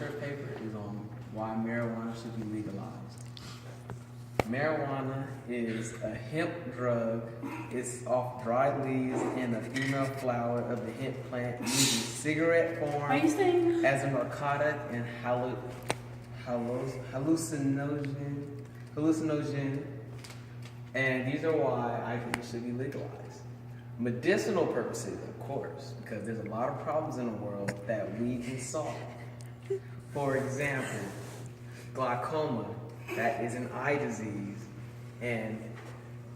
research paper is on why marijuana should be legalized. Marijuana is a hemp drug. It's off dried leaves and the female flower of the hemp plant used in cigarette form as a narcotic and hallucinogen. And these are why I think it should be legalized. Medicinal purposes, of course, because there's a lot of problems in the world that weed can solve. For example, glaucoma, that is an eye disease, and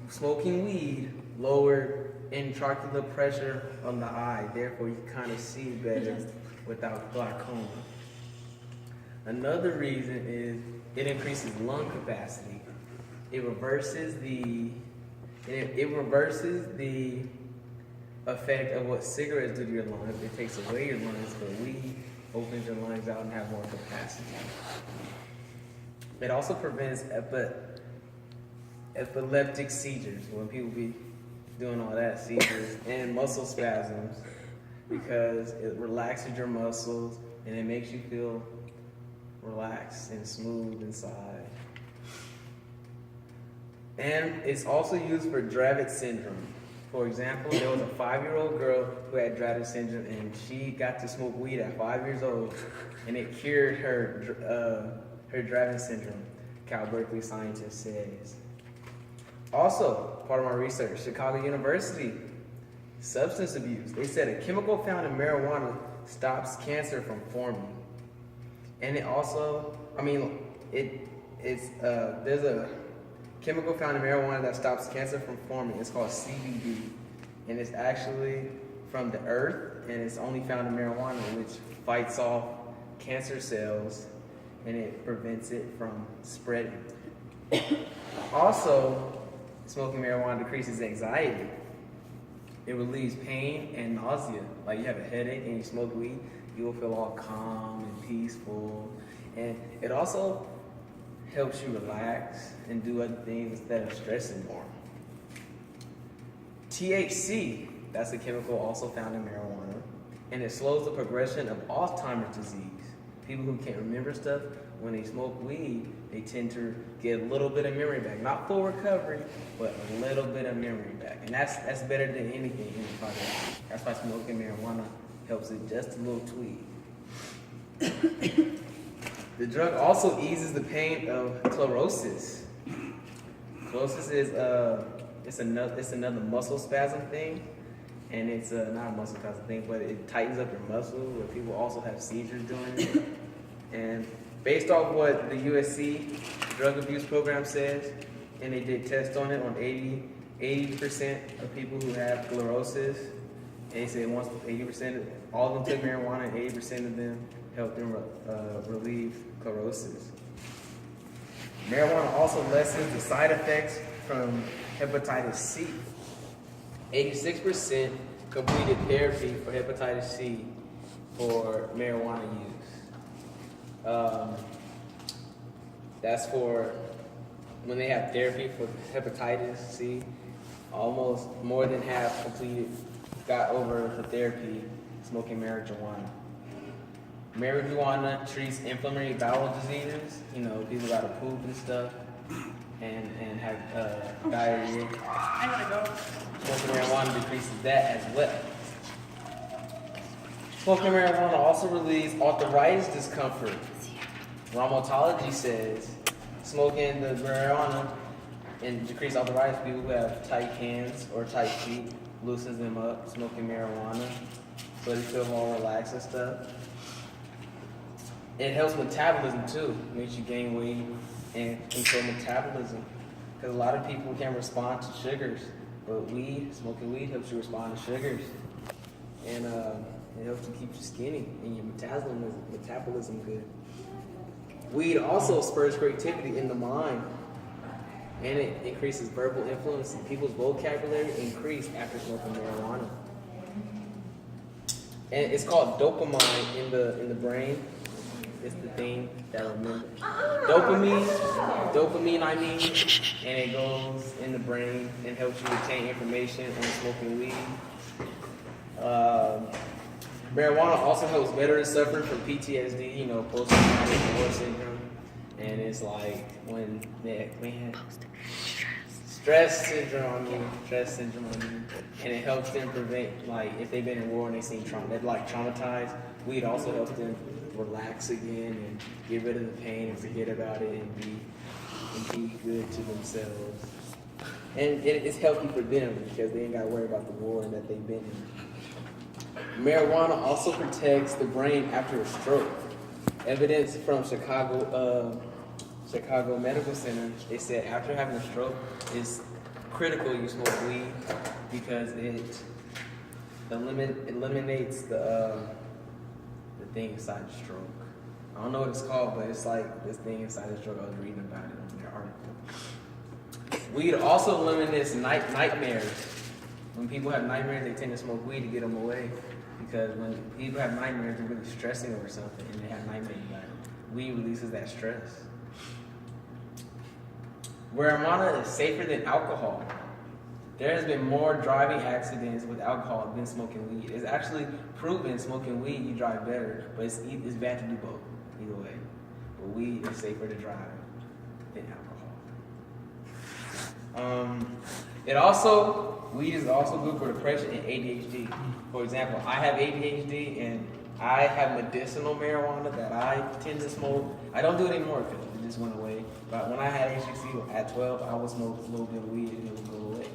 smoking weed lowered intraocular pressure on the eye, therefore you kind of see better without glaucoma. Another reason is it increases lung capacity. It reverses the effect of what cigarettes do to your lungs. It takes away your lungs, but weed opens your lungs out and have more capacity. It also prevents epileptic seizures, when people be doing all that, seizures, and muscle spasms, because it relaxes your muscles and it makes you feel relaxed and smooth inside. And it's also used for Dravet syndrome. For example, there was a 5-year-old girl who had Dravet syndrome, and she got to smoke weed at 5 years old, and it cured her Dravet syndrome, Cal Berkeley scientist says. Also, part of my research, Chicago University, substance abuse. They said a chemical found in marijuana stops cancer from forming. And it also, there's a chemical found in marijuana that stops cancer from forming. It's called CBD. And it's actually from the earth, and it's only found in marijuana, which fights off cancer cells and it prevents it from spreading. Also, smoking marijuana decreases anxiety. It relieves pain and nausea. Like you have a headache and you smoke weed, you will feel all calm and peaceful. And it also helps you relax and do other things instead of stressing more. THC, that's a chemical also found in marijuana, and it slows the progression of Alzheimer's disease. People who can't remember stuff, when they smoke weed, they tend to get a little bit of memory back. Not full recovery, but a little bit of memory back. And that's better than anything in the product. That's why smoking marijuana helps it just a little tweak. The drug also eases the pain of chlorosis. Chlorosis is it's another muscle spasm thing, and it's not a muscle spasm thing, but it tightens up your muscle. Where people also have seizures doing it. And based off what the USC drug abuse program says, and they did tests on it on 80% of people who have sclerosis, and they said once 80%, all of them took marijuana, and 80% of them helped them relieve sclerosis. Marijuana also lessens the side effects from hepatitis C. 86% completed therapy for hepatitis C for marijuana use. That's for when they have therapy for hepatitis C. Almost more than half got over the therapy smoking marijuana. Marijuana treats inflammatory bowel diseases. You know, people got to poop and stuff, and have diarrhea. I gotta go. Smoking marijuana decreases that as well. Smoking marijuana also relieves arthritis discomfort. Rheumatology says smoking the marijuana and decrease arthritis. People who have tight hands or tight feet loosens them up. Smoking marijuana, so they feel more relaxed and stuff. It helps metabolism too. Makes you gain weight and control metabolism. Because a lot of people can't respond to sugars, but smoking weed helps you respond to sugars, and it helps to keep you skinny and your metabolism good. Weed also spurs creativity in the mind, and it increases verbal influence. People's vocabulary increase after smoking marijuana. And it's called dopamine in the brain. It's the thing that remembers. Dopamine, and it goes in the brain and helps you retain information on smoking weed. Marijuana also helps veterans suffering from PTSD, you know, post-traumatic war syndrome. And it's like when they had stress syndrome, and it helps them prevent, like, if they've been in war and they seem they're like traumatized, weed also helps them relax again and get rid of the pain and forget about it and be good to themselves. And it's healthy for them because they ain't got to worry about the war and that they've been in. Marijuana also protects the brain after a stroke. Evidence from Chicago Medical Center, they said after having a stroke, it's critical you smoke weed because it eliminates the thing inside the stroke. I don't know what it's called, but it's like this thing inside the stroke. I was reading about it on their article. Weed also eliminates nightmares. When people have nightmares, they tend to smoke weed to get them away. Because when people have nightmares, they're really stressing over something and they have nightmares about it. Weed releases that stress. Marijuana is safer than alcohol. There has been more driving accidents with alcohol than smoking weed. It's actually proven smoking weed, you drive better, but it's bad to do both, either way. But weed is safer to drive than alcohol. Weed is also good for depression and ADHD. For example, I have ADHD and I have medicinal marijuana that I tend to smoke. I don't do it anymore because it just went away. But when I had ADHD at 12, I would smoke a little bit of weed and it would go away.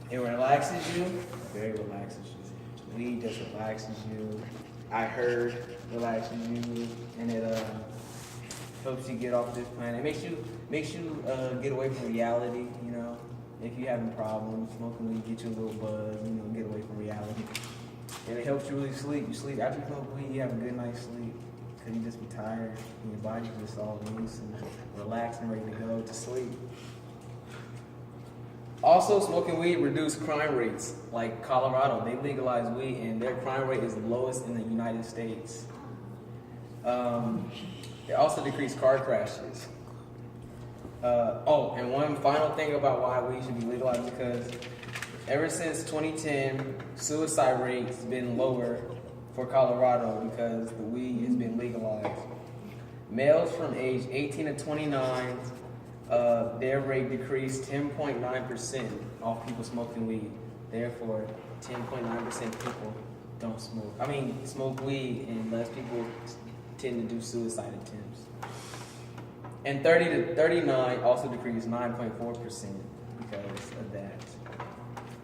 It relaxes you, very relaxes you. Weed just relaxes you. I heard relaxes you, and it helps you get off this planet. It makes you get away from reality. You know, if you're having problems, smoking weed get you a little buzz. You know, get away from reality, and it helps you really sleep. You sleep after you smoke weed, you have a good night's sleep because you just be tired and your body's just all loose and relaxed and ready to go to sleep. Also, smoking weed reduces crime rates. Like Colorado, they legalized weed and their crime rate is the lowest in the United States. They also decrease car crashes. And one final thing about why weed should be legalized, because ever since 2010, suicide rates been lower for Colorado because the weed has been legalized. Males from age 18 to 29, their rate decreased 10.9% off people smoking weed. Therefore, 10.9% people don't smoke. Smoke weed, and less people tend to do suicide attempts. And 30 to 39 also decreased 9.4% because of that.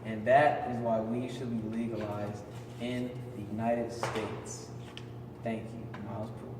And that is why weed should be legalized in the United States. Thank you. Miles Poole.